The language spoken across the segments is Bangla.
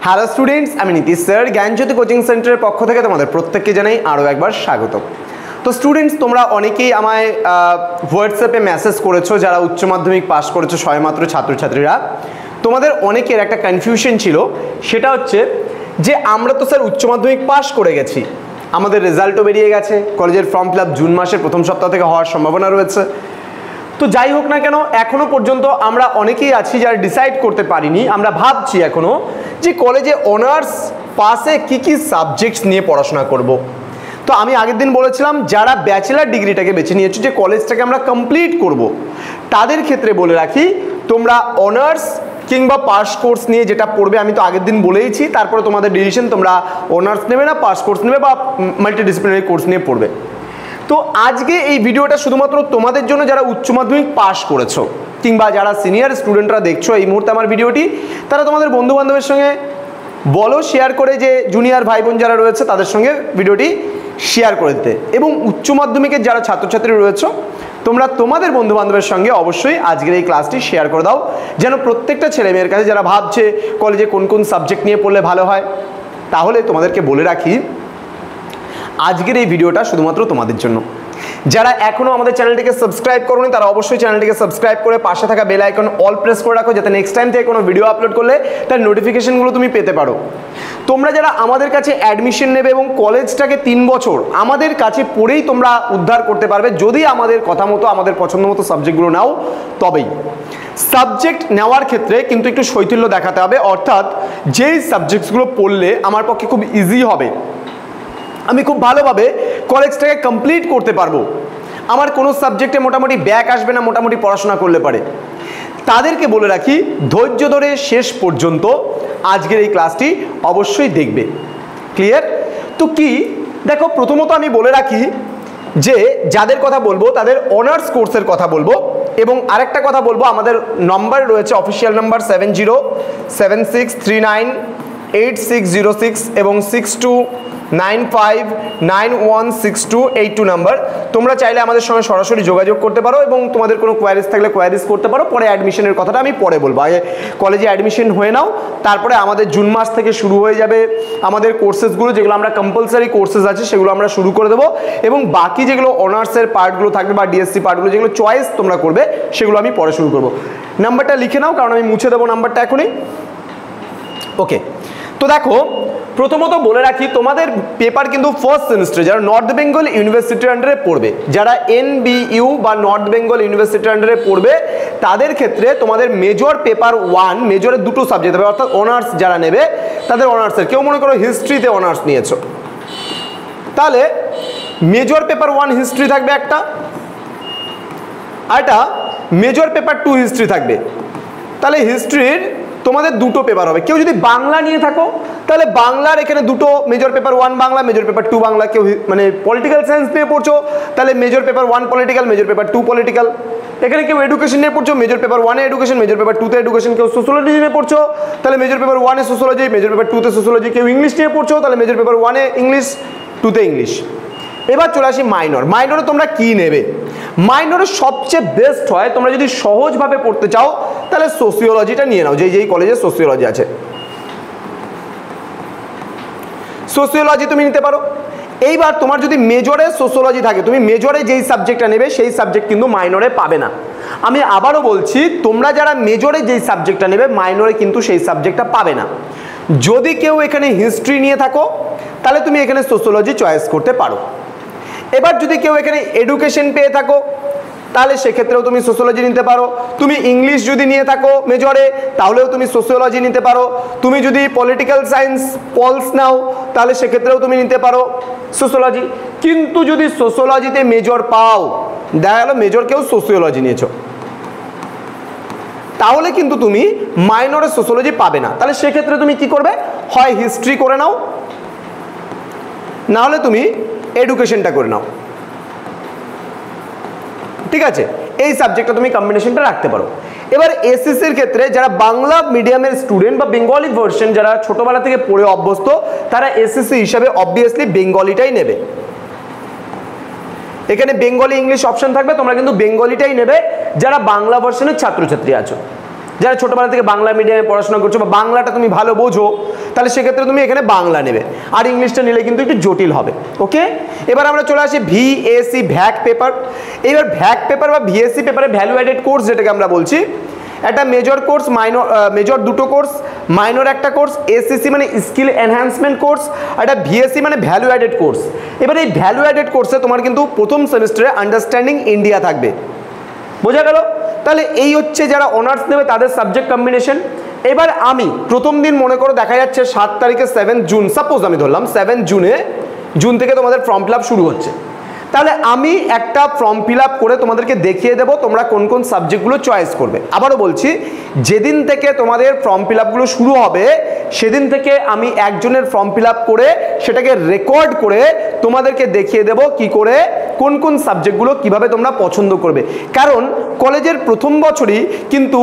হ্যালো স্টুডেন্টস, আমি নীতিশ স্যার জ্ঞানজ্যোতি কোচিং সেন্টারের পক্ষ থেকে তোমাদের প্রত্যেককে জানাই আরও একবার স্বাগত। তো স্টুডেন্টস, তোমরা অনেকেই আমায় হোয়াটসঅ্যাপে মেসেজ করেছো যারা উচ্চ মাধ্যমিক পাস করেছো সবেমাত্র ছাত্রছাত্রীরা। তোমাদের অনেকের একটা কনফিউশন ছিল, সেটা হচ্ছে যে আমরা তো স্যার উচ্চ মাধ্যমিক পাস করে গেছি, আমাদের রেজাল্টও বেরিয়ে গেছে, কলেজের ফর্ম ফিল আপ জুন মাসের প্রথম সপ্তাহ থেকে হওয়ার সম্ভাবনা রয়েছে। তো যাই হোক না কেন, এখনো পর্যন্ত আমরা অনেকেই আছি যারা ডিসাইড করতে পারিনি। আমরা ভাবছি এখনো যে কলেজে অনার্স পাসে কি কি সাবজেক্টস নিয়ে পড়াশোনা করব। তো আমি আগের দিন বলেছিলাম যারা ব্যাচেলার ডিগ্রিটাকে বেছে নিয়েছো, যে কলেজটাকে আমরা কমপ্লিট করব, তাদের ক্ষেত্রে বলে রাখি তোমরা অনার্স কিংবা পাস কোর্স নিয়ে যেটা পড়বে, আমি তো আগের দিন বলেইছি, তারপরে তোমাদের ডিসিশন তোমরা অনার্স নেবে না পাস কোর্স নেবে বা মাল্টিডিসিপ্লিনারি কোর্স নিয়ে পড়বে। তো আজকে এই ভিডিওটা শুধুমাত্র তোমাদের জন্য যারা উচ্চ মাধ্যমিক পাস করেছো কিংবা যারা সিনিয়র স্টুডেন্টরা দেখছো এই মুহূর্তে আমার ভিডিওটি, তারা তোমাদের বন্ধু বান্ধবের সঙ্গে বলো শেয়ার করে, যে জুনিয়র ভাই বোন যারা রয়েছে তাদের সঙ্গে ভিডিওটি শেয়ার করে দিতে। এবং উচ্চ মাধ্যমিকের যারা ছাত্রছাত্রী রয়েছে তোমরা তোমাদের বন্ধু বান্ধবের সঙ্গে অবশ্যই আজকের এই ক্লাসটি শেয়ার করে দাও, যেন প্রত্যেকটা ছেলে মেয়ের কাছে যারা ভাবছে কলেজে কোন কোন সাবজেক্ট নিয়ে পড়লে ভালো হয়। তাহলে তোমাদেরকে বলে রাখি আজকের এই ভিডিওটা শুধুমাত্র তোমাদের জন্য। যারা এখনো আমাদের চ্যানেলটিকে সাবস্ক্রাইব করোনি তারা অবশ্যই চ্যানেলটিকে সাবস্ক্রাইব করে পাশে থাকা বেল আইকন অল প্রেস করে রাখো, যাতে নেক্সট টাইম থেকে কোনো ভিডিও আপলোড করলে তার নোটিফিকেশনগুলো তুমি পেতে পারো। তোমরা যারা আমাদের কাছে অ্যাডমিশন নেবে এবং কলেজটাকে 3 বছর আমাদের কাছে পড়েই তোমরা উদ্ধার করতে পারবে, যদি আমাদের কথা মতো আমাদের পছন্দ মতো সাবজেক্টগুলো নাও তবেই। সাবজেক্ট নেওয়ার ক্ষেত্রে কিন্তু একটু শৈথিল্য দেখাতে হবে, অর্থাৎ যেই সাবজেক্টসগুলো পড়লে আমার পক্ষে খুব ইজি হবে, আমি খুব ভালোভাবে কলেজটাকে কমপ্লিট করতে পারবো, আমার কোনো সাবজেক্টে মোটামুটি ব্যাক আসবে না, মোটামুটি পড়াশোনা করলে পারে, তাদেরকে বলে রাখি ধৈর্য ধরে শেষ পর্যন্ত আজকের এই ক্লাসটি অবশ্যই দেখবে। ক্লিয়ার? তো কি দেখো, প্রথমত আমি বলে রাখি যে যাদের কথা বলবো তাদের অনার্স কোর্সের কথা বলবো, এবং আরেকটা কথা বলবো, আমাদের নম্বর রয়েছে অফিসিয়াল নাম্বার 7076398606 এবং 6295916282 নাম্বার। তোমরা চাইলে আমাদের সঙ্গে সরাসরি যোগাযোগ করতে পারো এবং তোমাদের কোনো কোয়ারিজ থাকলে কোয়ারিজ করতে পারো। পরে অ্যাডমিশনের কথাটা আমি পরে বলবো, আগে কলেজে অ্যাডমিশন হয়ে নাও, তারপরে আমাদের জুন মাস থেকে শুরু হয়ে যাবে আমাদের কোর্সেসগুলো, যেগুলো আমরা কম্পালসারি কোর্সেস আছে সেগুলো আমরা শুরু করে দেবো, এবং বাকি যেগুলো অনার্সের পার্টগুলো থাকবে বা ডিএসসি পার্টগুলো যেগুলো চয়েস তোমরা করবে সেগুলো আমি পরে শুরু করবো। নাম্বারটা লিখে নাও, কারণ আমি মুছে দেবো নাম্বারটা এখনই। ওকে, তো দেখো প্রথমত বলে রাখি তোমাদের পেপার কিন্তু ফার্স্ট সেমিস্টারে যারা নর্থ বেঙ্গল ইউনিভার্সিটির আন্ডারে পড়বে, যারা NBU বা নর্থ বেঙ্গল ইউনিভার্সিটির আন্ডারে পড়বে, তাদের ক্ষেত্রে তোমাদের মেজর পেপার 1, মেজরের দুটো সাবজেক্ট হবে, অর্থাৎ অনার্স যারা নেবে তাদের অনার্সের, কেউ মনে করো হিস্ট্রিতে অনার্স নিয়েছো, তাহলে মেজর পেপার 1 হিস্ট্রি থাকবে একটা, আর একটা মেজর পেপার 2 হিস্ট্রি থাকবে। তাহলে হিস্ট্রির তোমাদের দুটো পেপার হবে। কেউ যদি বাংলা নিয়ে থাকো তাহলে বাংলার এখানে দুটো, major paper 1 Bangla, major paper 2 Bangla. কেউ মানে পলিটিক্যাল সায়েন্স নিয়ে পড়ছো তাহলে major paper 1 political, major paper 2 political. এখানে কেউ এডুকেশন নিয়ে পড়ছো, মেজর পেপার 1 এ এডুকেশন, মেজর পেপার 2 তে এডুকেশন। কেউ সোশ্যোলজি নিয়ে পড়ছো তাহলে মেজর পেপার 1 এ সোশ্যোলজি, মেজর পেপার 2 তে সোশ্যোলজি। কেউ ইংলিশ নিয়ে পড়ছো তাহলে মেজর পেপার 1 এ ইংলিশ, 2 তে ইংলিশ। এবার চলে আসি মাইনর। মাইনরে তোমরা কি নেবে? মাইনরে সবচেয়ে বেস্ট হয়, তোমরা যদি সহজভাবে পড়তে চাও তাহলে সোসিওলজিটা নিয়ে নাও, যেই কলেজে সোসিওলজি আছে সোসিওলজি তুমি নিতে পারো। এইবার তোমার যদি মেজরে সোসিওলজি থাকে, তুমি মেজরে যেই সাবজেক্টটা নেবে সেই সাবজেক্ট কিন্তু মাইনরে পাবে না। আমি আবারও বলছি, তোমরা যারা মেজরে যেই সাবজেক্টটা নেবে মাইনরে কিন্তু সেই সাবজেক্টটা পাবে না। যদি কেউ এখানে হিস্ট্রি নিয়ে থাকো তাহলে তুমি এখানে সোসিওলজি চয়েস করতে পারো। এবার যদি কেউ এখানে এডুকেশন পেয়ে থাকো তাহলে সেক্ষেত্রেও তুমি সোশ্যোলজি নিতে পারো। তুমি ইংলিশ যদি নিয়ে থাকো মেজরে তাহলেও তুমি সোশ্যোলজি নিতে পারো। তুমি যদি পলিটিক্যাল সায়েন্স পলস নাও তাহলে সেক্ষেত্রেও তুমি নিতে পারো সোশ্যোলজি। কিন্তু যদি সোশ্যোলজিতে মেজর পাও, দেখা গেল মেজর কেউ সোশিওলজি নিয়েছো, তাহলে কিন্তু তুমি মাইনরে সোশ্যোলজি পাবে না। তাহলে সেক্ষেত্রে তুমি কি করবে? হয় হিস্ট্রি করে নাও, না হলে তুমি এডুকেশনটা করে নাও। ঠিক আছে, এই সাবজেক্টটা তুমি কম্বিনেশনটা রাখতে পারো। এবার এসএসসির ক্ষেত্রে যারা বাংলা মিডিয়ামের স্টুডেন্ট বা বেঙ্গলি ভার্সন যারা ছোটবেলা থেকে পড়ে অভ্যস্ত, তারা এসএসসি হিসাবে অবভিয়াসলি বেঙ্গলিটাই নেবে। এখানে বেঙ্গলি ইংলিশ অপশন থাকবে, তোমরা কিন্তু বেঙ্গলিটাই নেবে যারা বাংলা ভার্সনের ছাত্রছাত্রী আছো। যারা ছোটবেলা থেকে বাংলা মিডিয়ামে পড়াশোনা করছো বা বাংলাটা তুমি ভালো বোঝো, তাহলে সেক্ষেত্রে তুমি এখানে বাংলা নেবে, আর ইংলিশটা নিলে কিন্তু একটু জটিল হবে। ওকে, এবার আমরা চলে আসি ভিএসসি ভ্যাক পেপার। এবার ভ্যাক পেপার বা ভিএসসি পেপারে ভ্যালু অ্যাডেড কোর্স যেটাকে আমরা বলছি, একটা মেজর কোর্স, মেজর দুটো কোর্স, মাইনর একটা কোর্স, এসসিসি মানে স্কিল এনহ্যান্সমেন্ট কোর্স, আর একটা ভিএসসি মানে ভ্যালু অ্যাডেড কোর্স। এবার এই ভ্যালু অ্যাডেড কোর্সে তোমার কিন্তু প্রথম সেমিস্টারে আন্ডারস্ট্যান্ডিং ইন্ডিয়া থাকবে, বোঝা গেল? তাহলে এই হচ্ছে যারা অনার্স নেবে তাদের সাবজেক্ট কম্বিনেশন। এবার আমি প্রথম দিন মনে করো দেখা যাচ্ছে 7 তারিখে 7 জুন, সাপোজ আমি ধরলাম 7 জুন থেকে তোমাদের ফর্ম ফিল আপ শুরু হচ্ছে, তাহলে আমি একটা ফর্ম ফিল আপ করে তোমাদেরকে দেখিয়ে দেবো তোমরা কোন কোন সাবজেক্টগুলো চয়েস করবে। আবারও বলছি, যেদিন থেকে তোমাদের ফর্ম ফিল আপগুলো শুরু হবে সেদিন থেকে আমি একজনের ফর্ম ফিল আপ করে সেটাকে রেকর্ড করে তোমাদেরকে দেখিয়ে দেবো কি করে কোন কোন সাবজেক্টগুলো কিভাবে তোমরা পছন্দ করবে। কারণ কলেজের প্রথম বছরই কিন্তু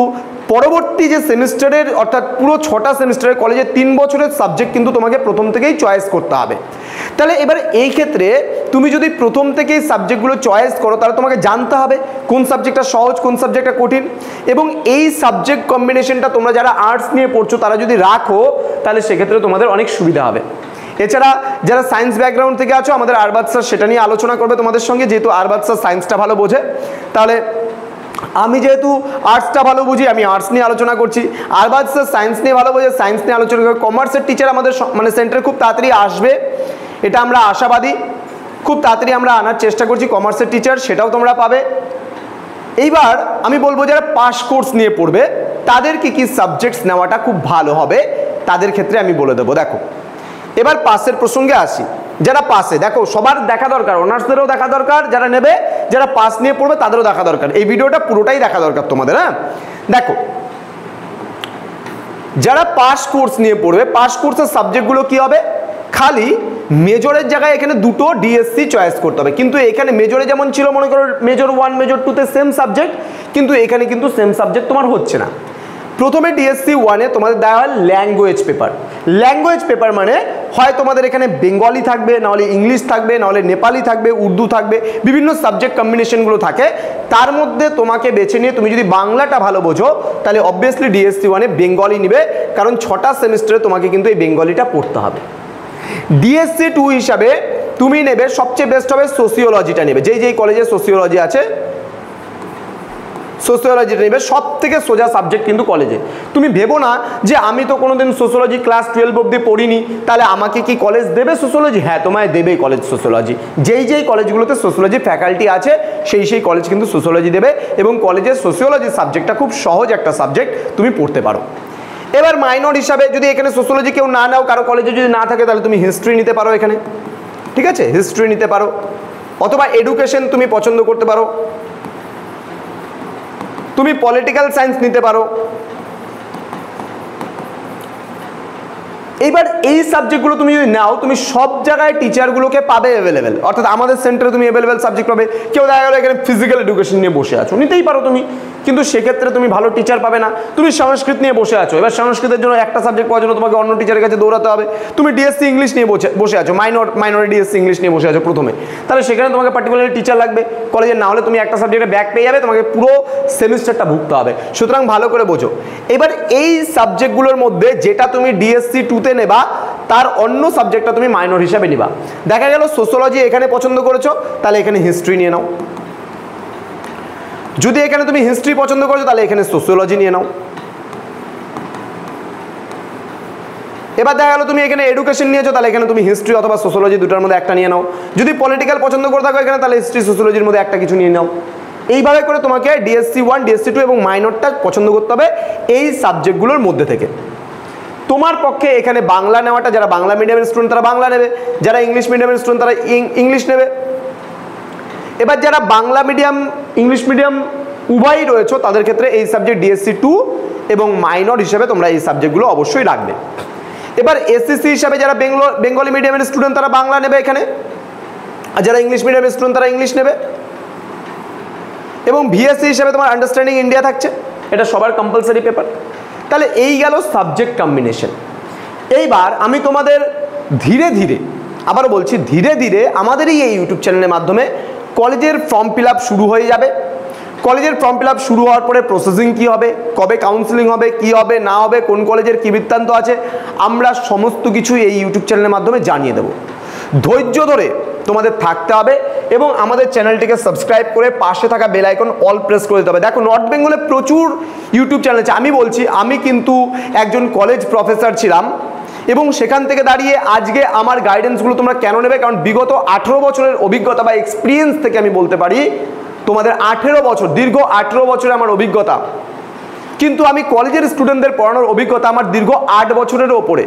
পরবর্তী যে সেমিস্টারের অর্থাৎ পুরো 6টা সেমিস্টারের কলেজের 3 বছরের সাবজেক্ট কিন্তু তোমাকে প্রথম থেকেই চয়েস করতে হবে। তাহলে এবার এই ক্ষেত্রে তুমি যদি প্রথম থেকেই সাবজেক্টগুলো চয়েস করো তাহলে তোমাকে জানতে হবে কোন সাবজেক্টটা সহজ, কোন সাবজেক্টটা কঠিন, এবং এই সাবজেক্ট কম্বিনেশনটা তোমরা যারা আর্টস নিয়ে পড়ছো তারা যদি রাখো তাহলে সেক্ষেত্রে তোমাদের অনেক সুবিধা হবে। এছাড়া যারা সায়েন্স ব্যাকগ্রাউন্ড থেকে আছো, আমাদের আরবাজ স্যার সেটা নিয়ে আলোচনা করবে তোমাদের সঙ্গে, যেহেতু আরবাজ স্যার সায়েন্সটা ভালো বোঝে। তাহলে আমি যেহেতু আর্টসটা ভালো বুঝি, আমি আর্টস নিয়ে আলোচনা করছি, আরবাজ স্যার সায়েন্স নিয়ে ভালো বোঝে, সায়েন্স নিয়ে আলোচনা করবে। কমার্সের টিচার আমাদের মানে সেন্টারে খুব তাড়াতাড়ি আসবে, এটা আমরা আশাবাদী, খুব তাড়াতাড়ি আমরা আনার চেষ্টা করছি কমার্সের টিচার, সেটাও তোমরা পাবে। এইবার আমি বলবো যারা পাস কোর্স নিয়ে পড়বে তাদের কি কি সাবজেক্টস নেওয়াটা খুব ভালো হবে তাদের ক্ষেত্রে আমি বলে দেবো। দেখো এবার পাসের প্রসঙ্গে আসি। যারা পাসে, দেখো সবার দেখা দরকার, অনার্সদেরও দেখা দরকার যারা নেবে, যারা পাস নিয়ে পড়বে তাদেরও দেখা দরকার। এই ভিডিওটা পুরোটাই দেখা দরকার তোমাদের। হ্যাঁ, দেখো যারা পাস কোর্স নিয়ে পড়বে, পাস কোর্সের সাবজেক্টগুলো কি হবে, খালি মেজরের জায়গায় এখানে দুটো ডিএসসি চয়েস করতে হবে। কিন্তু এখানে মেজরে যেমন ছিল মনে করো মেজর 1 মেজর 2 তে সেম সাবজেক্ট, কিন্তু এখানে কিন্তু সেম সাবজেক্ট তোমার হচ্ছে না। প্রথমে ডিএসসি 1-এ তোমাদের দেওয়া হয় ল্যাঙ্গুয়েজ পেপার। ল্যাঙ্গুয়েজ পেপার মানে হয় তোমাদের এখানে বেঙ্গলি থাকবে, নাহলে ইংলিশ থাকবে, নাহলে নেপালি থাকবে, উর্দু থাকবে, বিভিন্ন সাবজেক্ট কম্বিনেশনগুলো থাকে। তার মধ্যে তোমাকে বেছে নিয়ে তুমি যদি বাংলাটা ভালো বোঝো তাহলে অবভিয়াসলি ডিএসসি 1-এ বেঙ্গলি নিবে, কারণ 6টা সেমিস্টারে তোমাকে কিন্তু এই বেঙ্গলিটা পড়তে হবে। ডিএসসি 2 হিসাবে তুমি নেবে, সবচেয়ে বেস্ট হবে সোসিওলজিটা নেবে, যেই কলেজে সোসিওলজি আছে সোসিওলজিটা নেবে, সব থেকে সোজা সাবজেক্ট কিন্তু কলেজে। তুমি ভেবো না যে আমি তো কোনোদিন সোসিওলজি ক্লাস 12 অবধি পড়িনি, তাহলে আমাকে কি কলেজ দেবে সোসিওলজি? হ্যাঁ, তোমায় দেবেই কলেজ সোসিওলজি। যেই কলেজগুলোতে সোসিওলজি ফ্যাকাল্টি আছে সেই কলেজ কিন্তু সোসিওলজি দেবে, এবং কলেজের সোসিওলজি সাবজেক্টটা খুব সহজ একটা সাবজেক্ট, তুমি পড়তে পারো। এবার মাইনর হিসাবে যদি এখানে সোসিওলজি কেউ না নাও, কারো কলেজে যদি না থাকে, তাহলে তুমি হিস্ট্রি নিতে পারো এখানে, ঠিক আছে, হিস্ট্রি নিতে পারো, অথবা এডুকেশন তুমি পছন্দ করতে পারো, তুমি পলিটিক্যাল সায়েন্স নিতে পারো। এইবার এই সাবজেক্টগুলো তুমি যদি নাও, তুমি সব জায়গায় টিচারগুলোকে পাবে অ্যাভেলেবেল, অর্থাৎ আমাদের সেন্টারে তুমি অ্যাভেলেবেল সাবজেক্ট পাবে। কেউ দেখা গেলো এখানে ফিজিক্যাল এডুকেশন নিয়ে বসে আছো, নিতেই পারো তুমি, কিন্তু সেক্ষেত্রে তুমি ভালো টিচার পাবে না। তুমি সংস্কৃত নিয়ে বসে আছো, এবার সংস্কৃতের জন্য একটা সাবজেক্ট পাওয়ার জন্য তোমাকে অন্য টিচারের কাছে দৌড়াতে হবে। তুমি ডিএসসি ইংলিশ নিয়ে বসে আছো, মাইনরে ডিএসসি ইংলিশ নিয়ে বসে আছো প্রথমে, তাহলে সেখানে তোমাকে পার্টিকুলারলি টিচার লাগবে কলেজে, না হলে তুমি একটা সাবজেক্টে ব্যাক পেয়ে যাবে, তোমাকে পুরো সেমিস্টারটা ভুগতে হবে। সুতরাং ভালো করে বোঝো। এবার এই সাবজেক্টগুলোর মধ্যে যেটা তুমি ডিএসসি 2-তে নেবা, তার অন্য সাবজেক্টটা তুমি মাইনর হিসাবে নিবা। দেখা গেল সোসিওলজি এখানে পছন্দ করেছো, তাহলে এখানে হিস্ট্রি নিয়ে নাও। যদি এখানে তুমি হিস্ট্রি পছন্দ করেছো, তাহলে এখানে সোসিওলজি নিয়ে নাও। এবার দেখা গেল তুমি এখানে এডুকেশন নিয়েছো, তাহলে এখানে তুমি হিস্ট্রি অথবা সোসিওলজি দুটার মধ্যে একটা নিয়ে নাও। যদি পলিটিক্যাল পছন্দ করে থাকো এখানে, তাহলে হিস্ট্রি সোসিওলজির মধ্যে একটা কিছু নিয়ে নাও। এইভাবে করে তোমাকে ডিএসসি 1, ডিএসসি 2 এবং মাইনরটা পছন্দ করতে হবে এই সাবজেক্টগুলোর মধ্যে থেকে। তোমার পক্ষে এখানে বাংলা নেওয়াটা, যারা বাংলা মিডিয়ামের স্টুডেন্ট তারা বাংলা নেবে, যারা ইংলিশ মিডিয়ামের স্টুডেন্ট তারা ইংলিশ নেবে। এবার যারা বাংলা মিডিয়াম ইংলিশ মিডিয়াম উভয়ই রয়েছে তাদের ক্ষেত্রে এই সাবজেক্ট ডিএসসি 2 এবং মাইনর হিসেবে তোমরা এই সাবজেক্টগুলো অবশ্যই রাখবে। এবার এসসিসি হিসাবে যারা বেঙ্গলি মিডিয়ামের স্টুডেন্ট তারা বাংলা নেবে এখানে, আর যারা ইংলিশ মিডিয়ামের স্টুডেন্ট তারা ইংলিশ নেবে। এবং ভিএসসি হিসাবে তোমার আন্ডারস্ট্যান্ডিং ইন্ডিয়া থাকছে, এটা সবার কম্পালসারি পেপার। তাহলে এই গেল সাবজেক্ট কম্বিনেশন। এইবার আমি তোমাদের ধীরে ধীরে, আবারও বলছি ধীরে ধীরে, আমাদের এই ইউটিউব চ্যানেলের মাধ্যমে কলেজের ফর্ম ফিল আপ শুরু হয়ে যাবে। কলেজের ফর্ম ফিল আপ শুরু হওয়ার পরে প্রসেসিং কী হবে, কবে কাউন্সিলিং হবে, কি হবে না হবে, কোন কলেজের কী বৃত্তান্ত আছে, আমরা সমস্ত কিছু এই ইউটিউব চ্যানেলের মাধ্যমে জানিয়ে দেবো। ধৈর্য ধরে তোমাদের থাকতে হবে এবং আমাদের চ্যানেলটিকে সাবস্ক্রাইব করে পাশে থাকা বেল আইকন অল প্রেস করে দিতে হবে। দেখো নর্থ বেঙ্গলে প্রচুর ইউটিউব চ্যানেল আছে। আমি বলছি, আমি কিন্তু একজন কলেজ প্রফেসর ছিলাম এবং সেখান থেকে দাঁড়িয়ে আজকে আমার গাইডেন্সগুলো তোমরা কেন নেবে, কারণ বিগত 18 বছরের অভিজ্ঞতা বা এক্সপিরিয়েন্স থেকে আমি বলতে পারি তোমাদের 18 বছর, দীর্ঘ 18 বছরে আমার অভিজ্ঞতা, কিন্তু আমি কলেজের স্টুডেন্টদের পড়ানোর অভিজ্ঞতা আমার দীর্ঘ 8 বছরেরও ওপরে।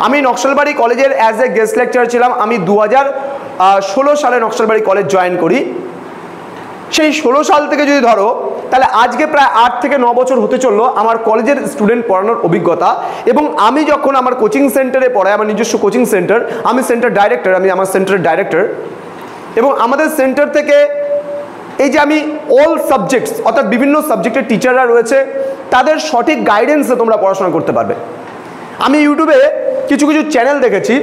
আমি নকশালবাড়ি কলেজের অ্যাজ এ গেস্ট লেকচারার ছিলাম। আমি 2016 সালে নকশালবাড়ি কলেজ জয়েন করি। সেই 16 সাল থেকে যদি ধরো তাহলে আজকে প্রায় 8 থেকে 9 বছর হতে চললো আমার কলেজের স্টুডেন্ট পড়ানোর অভিজ্ঞতা। এবং আমি যখন আমার কোচিং সেন্টারে পড়াই, আমার নিজস্ব কোচিং সেন্টার, আমি সেন্টার ডাইরেক্টর, আমি আমার সেন্টারের ডাইরেক্টর, এবং আমাদের সেন্টার থেকে এই যে আমি অল সাবজেক্টস অর্থাৎ বিভিন্ন সাবজেক্টের টিচাররা রয়েছে, তাদের সঠিক গাইডেন্সে তোমরা পড়াশোনা করতে পারবে। আমি ইউটিউবে কিছু কিছু চ্যানেল দেখেছি,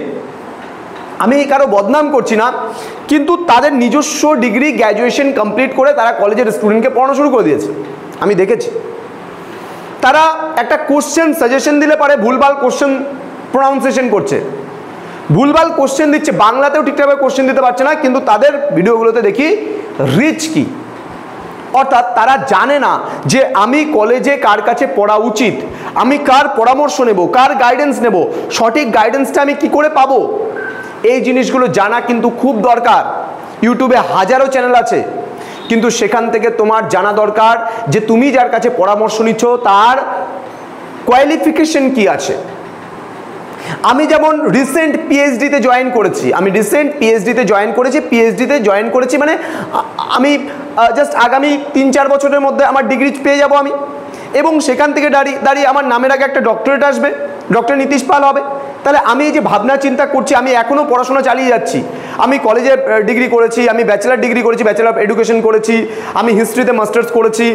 আমি কারো বদনাম করছি না, কিন্তু তাদের নিজস্ব ডিগ্রি গ্র্যাজুয়েশন কমপ্লিট করে তারা কলেজের স্টুডেন্টকে পড়ানো শুরু করে দিয়েছে। আমি দেখেছি তারা একটা কোশ্চেন সাজেশন দিলে পারে ভুলভাল কোশ্চেন প্রনাউন্সিয়েশন করছে, ভুলভাল কোশ্চেন দিচ্ছে, বাংলাতেও ঠিকঠাকভাবে কোশ্চেন দিতে পারছে না, কিন্তু তাদের ভিডিওগুলোতে দেখি রিচ কি, অর্থাৎ তারা জানে না যে আমি কলেজে কার কাছে পড়া উচিত, আমি কার পরামর্শ নেব, কার গাইডেন্স নেব, সঠিক গাইডেন্সটা আমি কি করে পাবো। এই জিনিসগুলো জানা কিন্তু খুব দরকার। ইউটিউবে হাজারো চ্যানেল আছে, কিন্তু সেখান থেকে তোমার জানা দরকার যে তুমি যার কাছে পরামর্শ নিচ্ছ তার কোয়ালিফিকেশন কি আছে। আমি যেমন রিসেন্ট পিএইচডিতে জয়েন করেছি, পিএইচডিতে জয়েন করেছি মানে আমি জাস্ট আগামী 3-4 বছরের মধ্যে আমার ডিগ্রি পেয়ে যাব আমি, এবং সেখান থেকে দাঁড়িয়ে আমার নামের আগে একটা ডক্টরেট আসবে, ডক্টর নীতিশ পাল হবে। তাহলে আমি এই যে ভাবনা চিন্তা করছি, আমি এখনও পড়াশোনা চালিয়ে যাচ্ছি। আমি কলেজে ডিগ্রি করেছি, আমি ব্যাচেলার ডিগ্রি করেছি, ব্যাচেলার অফ এডুকেশন করেছি, আমি হিস্ট্রিতে মাস্টার্স করেছি।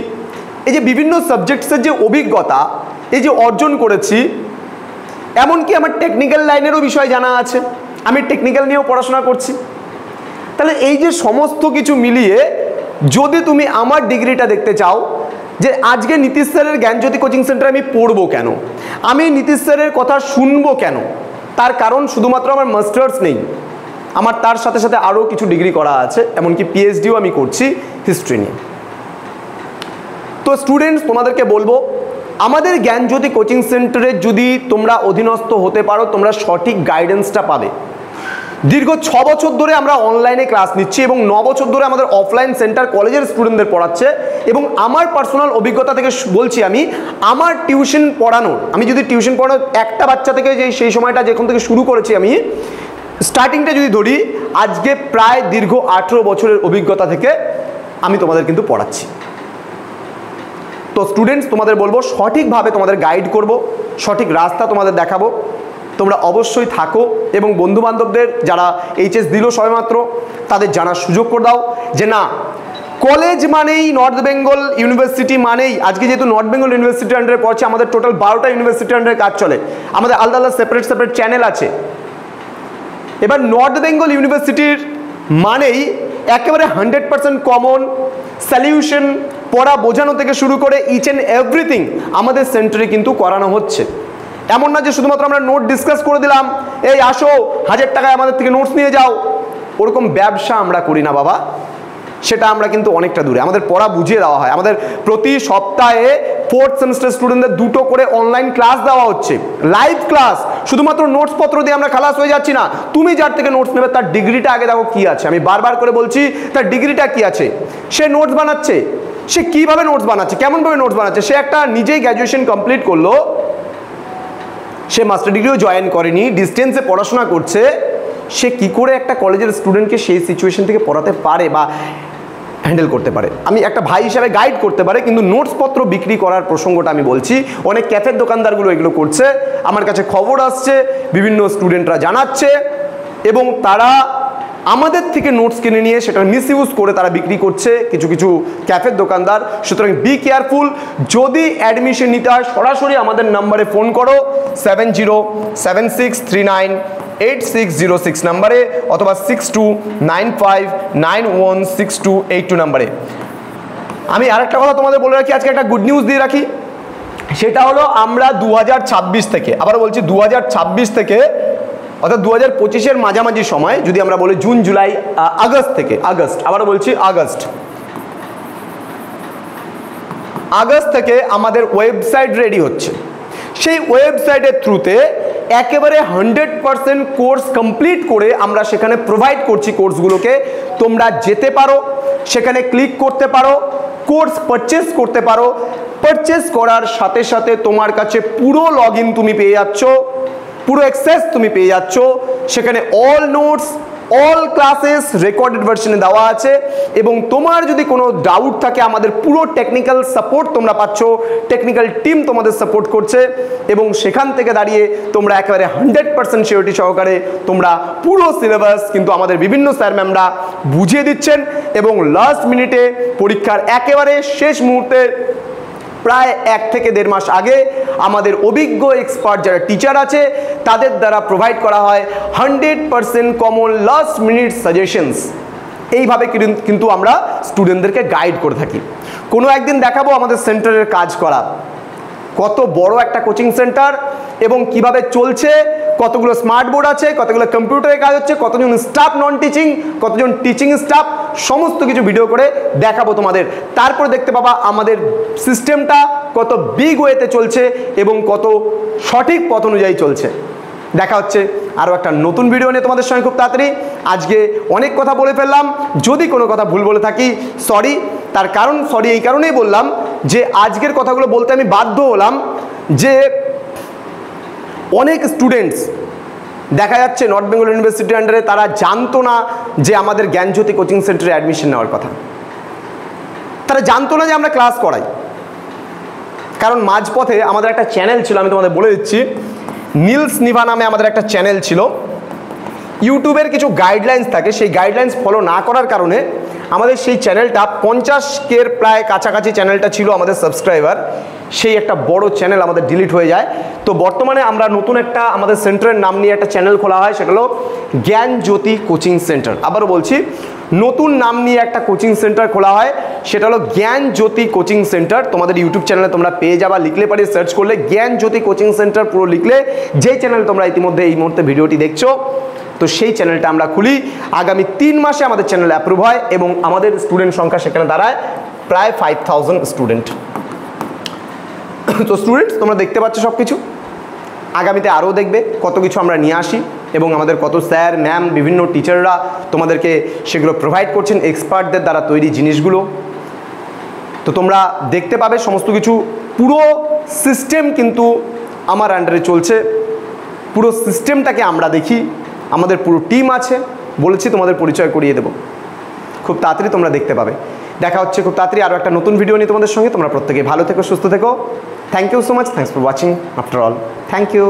এই যে বিভিন্ন সাবজেক্টসের যে অভিজ্ঞতা এই যে অর্জন করেছি, এমনকি আমার টেকনিক্যাল লাইনেরও বিষয় জানা আছে, আমি টেকনিক্যাল নিয়েও পড়াশোনা করছি। তাহলে এই যে সমস্ত কিছু মিলিয়ে যদি তুমি আমার ডিগ্রিটা দেখতে চাও যে আজকে নীতিশ স্যারের জ্ঞানজ্যোতি কোচিং সেন্টারে আমি পড়বো কেন, আমি নীতিশ স্যারের কথা শুনবো কেন, তার কারণ শুধুমাত্র আমার মাস্টার্স নেই, আমার তার সাথে সাথে আরও কিছু ডিগ্রি করা আছে, এমনকি পিএইচডিও আমি করছি হিস্ট্রি নিয়ে। তো স্টুডেন্টস, তোমাদেরকে বলবো আমাদের জ্ঞানজ্যোতি কোচিং সেন্টারে যদি তোমরা অধীনস্থ হতে পারো, তোমরা সঠিক গাইডেন্সটা পাবে। দীর্ঘ 6 বছর ধরে আমরা অনলাইনে ক্লাস নিচ্ছি এবং 9 বছর ধরে আমাদের অফলাইন সেন্টার কলেজের স্টুডেন্টদের পড়াচ্ছে। এবং আমার পার্সোনাল অভিজ্ঞতা থেকে বলছি, আমি আমার টিউশন পড়ানোর, আমি যদি টিউশন পড়ানোর একটা বাচ্চা থেকে যে সেই সময়টা যখন থেকে শুরু করেছি, আমি স্টার্টিংটা যদি ধরি, আজকে প্রায় দীর্ঘ 18 বছরের অভিজ্ঞতা থেকে আমি তোমাদের কিন্তু পড়াচ্ছি। তো স্টুডেন্টস, তোমাদের বলবো সঠিকভাবে তোমাদের গাইড করব, সঠিক রাস্তা তোমাদের দেখাবো। তোমরা অবশ্যই থাকো এবং বন্ধুবান্ধবদের যারা এইচএস দিল সবেমাত্র তাদের জানার সুযোগ করে দাও যে না, কলেজ মানেই নর্থ বেঙ্গল ইউনিভার্সিটি মানেই, আজকে যেহেতু নর্থ বেঙ্গল ইউনিভার্সিটি আন্ডারে পড়ছে, আমাদের টোটাল 12টা ইউনিভার্সিটি আন্ডারে কাজ চলে, আমাদের আলাদা আলাদা সেপারেট চ্যানেল আছে। এবার নর্থ বেঙ্গল ইউনিভার্সিটির মানেই একেবারে 100% কমন সলিউশন, পড়া বোঝানো থেকে শুরু করে ইচ অ্যান্ড এভরিথিং আমাদের সেন্টারে কিন্তু করানো হচ্ছে। এমন না যে শুধুমাত্র আমরা নোট ডিসকাস করে দিলাম, এই আসো 1000 টাকায় আমাদের থেকে নোটস নিয়ে যাও, ওরকম ব্যবসা আমরা করি না বাবা, সেটা আমরা কিন্তু অনেকটা দূরে। আমাদের পড়া বুঝিয়ে দেওয়া হয়, আমাদের প্রতি সপ্তাহে 4th সেমিস্টার স্টুডেন্টদের 2টো করে অনলাইন ক্লাস দেওয়া হচ্ছে, লাইভ ক্লাস। শুধুমাত্র নোটস পত্র দিয়ে আমরা খালাস হয়ে যাচ্ছি না, তুমি যার থেকে নোটস নেবে তার ডিগ্রিটা আগে দেখো কি আছে। আমি বারবার করে বলছি, তার ডিগ্রিটা কি আছে, সে নোটস বানাচ্ছে, সে কিভাবে নোটস বানাচ্ছে, কেমনভাবে নোটস বানাচ্ছে, সে একটা নিজেই গ্র্যাজুয়েশন কমপ্লিট করলো, সে মাস্টার ডিগ্রিও জয়েন করেনি, ডিস্টেন্সে পড়াশোনা করছে, সে কি করে একটা কলেজের স্টুডেন্টকে সেই সিচুয়েশন থেকে পড়াতে পারে বা হ্যান্ডেল করতে পারে, আমি একটা ভাই হিসাবে গাইড করতে পারে। কিন্তু নোটসপত্র বিক্রি করার প্রসঙ্গটা আমি বলছি, অনেক ক্যাফের দোকানদারগুলো এগুলো করছে, আমার কাছে খবর আসছে, বিভিন্ন স্টুডেন্টরা জানাচ্ছে এবং তারা আমাদের থেকে নোটস কিনে নিয়ে সেটা মিসইউজ করে তারা বিক্রি করছে কিছু কিছু ক্যাফের দোকানদার। সুতরাং বি কেয়ারফুল। যদি অ্যাডমিশন নিতে হয় সরাসরি আমাদের নাম্বারে ফোন করো 7076398606 নাম্বারে অথবা 6295916282 নাম্বারে। আমি আরেকটা কথা তোমাদের বলে রাখি, আজকে একটা গুড নিউজ দিয়ে রাখি, সেটা হলো আমরা 2026 থেকে, আবার বলছি 2026 থেকে অর্থাৎ 2025-এর মাঝামাঝি সময়, যদি আমরা বলি জুন জুলাই আগস্ট থেকে, আবার বলছি আগস্ট থেকে আমাদের ওয়েবসাইট রেডি হচ্ছে। সেই ওয়েবসাইটের থ্রুতে একেবারে 100% কোর্স কমপ্লিট করে আমরা সেখানে প্রোভাইড করছি কোর্সগুলোকে। তোমরা যেতে পারো, সেখানে ক্লিক করতে পারো, কোর্স পারচেস করতে পারো। পারচেস করার সাথে সাথে তোমার কাছে পুরো লগ ইন তুমি পেয়ে যাচ্ছ, পুরো অ্যাক্সেস তুমি পেয়ে যাচ্ছ। সেখানে all notes, all classes recorded ভার্সনে দেওয়া আছে, এবং তোমার যদি কোনো ডাউট থাকে আমাদের পুরো টেকনিক্যাল সাপোর্ট তোমরা পাচ্ছ, টেকনিক্যাল টিম তোমাদের সাপোর্ট করছে, এবং সেখান থেকে দাঁড়িয়ে তোমরা একেবারে 100% সিওরিটি সহকারে তোমরা পুরো সিলেবাস কিন্তু আমাদের বিভিন্ন স্যার ম্যামরা বুঝিয়ে দিচ্ছেন। এবং লাস্ট মিনিটে পরীক্ষার একেবারে শেষ মুহূর্তে প্রায় 1 থেকে 1.5 মাস আগে আমাদের অভিজ্ঞ এক্সপার্ট যারা টিচার আছে তাদের দ্বারা প্রোভাইড করা হয় 100% কমন লাস্ট মিনিট সাজেশনস। এইভাবে কিন্তু আমরা স্টুডেন্টদেরকে গাইড করে থাকি। কোনো একদিন দেখাবো আমাদের সেন্টারের কাজ করা, কত বড় একটা কোচিং সেন্টার এবং কিভাবে চলছে, কতগুলো স্মার্ট বোর্ড আছে, কতগুলো কম্পিউটারে কাজ হচ্ছে, কতজন স্টাফ নন টিচিং, কতজন টিচিং স্টাফ, সমস্ত কিছু ভিডিও করে দেখাবো তোমাদের। তারপরে দেখতে পাবা আমাদের সিস্টেমটা কত বিগ ওয়েতে চলছে এবং কত সঠিক পথ অনুযায়ী চলছে। দেখা হচ্ছে আরও একটা নতুন ভিডিও নিয়ে তোমাদের সঙ্গে খুব তাড়াতাড়ি। আজকে অনেক কথা বলে ফেললাম, যদি কোনো কথা ভুল বলে থাকি সরি। তার কারণ সরি এই কারণেই বললাম যে আজকের কথাগুলো বলতে আমি বাধ্য হলাম যে অনেক স্টুডেন্টস দেখা যাচ্ছে নর্থ বেঙ্গল ইউনিভার্সিটির আন্ডারে তারা জানতো না যে আমাদের জ্ঞানজ্যোতি কোচিং সেন্টারে অ্যাডমিশন নেওয়ার কথা, তারা জানতো না যে আমরা ক্লাস করাই। কারণ মাঝপথে আমাদের একটা চ্যানেল ছিল, আমি তোমাদের বলে দিচ্ছি, নীলস নিভা নামে আমাদের একটা চ্যানেল ছিল। ইউটিউবের কিছু গাইডলাইন্স থাকে, সেই গাইডলাইন্স ফলো না করার কারণে আমাদের সেই চ্যানেলটা 50K প্রায় কাছাকাছি চ্যানেলটা ছিল আমাদের সাবস্ক্রাইবার, সেই একটা বড় চ্যানেল আমাদের ডিলিট হয়ে যায়। তো বর্তমানে আমরা নতুন একটা আমাদের সেন্টারের নাম নিয়ে একটা চ্যানেল খোলা হয়, সেটা হলো জ্ঞানজ্যোতি কোচিং সেন্টার। আবারও বলছি, নতুন নাম নিয়ে একটা কোচিং সেন্টার খোলা হয়, সেটা হলো জ্ঞানজ্যোতি কোচিং সেন্টার। তোমাদের ইউটিউব চ্যানেলে তোমরা পেয়ে যাবা, লিখলে পারে সার্চ করলে জ্ঞানজ্যোতি কোচিং সেন্টার পুরো লিখলে, যেই চ্যানেল তোমরা ইতিমধ্যে এই মুহূর্তে ভিডিওটি দেখছো, তো সেই চ্যানেলটা আমরা খুলি। আগামী 3 মাসে আমাদের চ্যানেল অ্যাপ্রুভ হয় এবং আমাদের স্টুডেন্ট সংখ্যা সেখানে দাঁড়ায় প্রায় 5000 স্টুডেন্ট। তো স্টুডেন্টস তোমরা দেখতে পাচ্ছ সব কিছু, আগামীতে আরও দেখবে কত কিছু আমরা নিয়ে আসি এবং আমাদের কত স্যার ম্যাম বিভিন্ন টিচাররা তোমাদেরকে সেগুলো প্রোভাইড করছেন, এক্সপার্টদের দ্বারা তৈরি জিনিসগুলো। তো তোমরা দেখতে পাবে সমস্ত কিছু, পুরো সিস্টেম কিন্তু আমার আন্ডারে চলছে, পুরো সিস্টেমটাকে আমরা দেখি, আমাদের পুরো টিম আছে, বলেছি তোমাদের পরিচয় করিয়ে দেবো, খুব তাড়াতাড়ি তোমরা দেখতে পাবে। দেখা হচ্ছে খুব তাড়াতাড়ি আরও একটা নতুন ভিডিও নিয়ে তোমাদের সঙ্গে। তোমরা প্রত্যেকে ভালো থেকো, সুস্থ থেকো। Thank you so much, thanks for watching after all, thank you.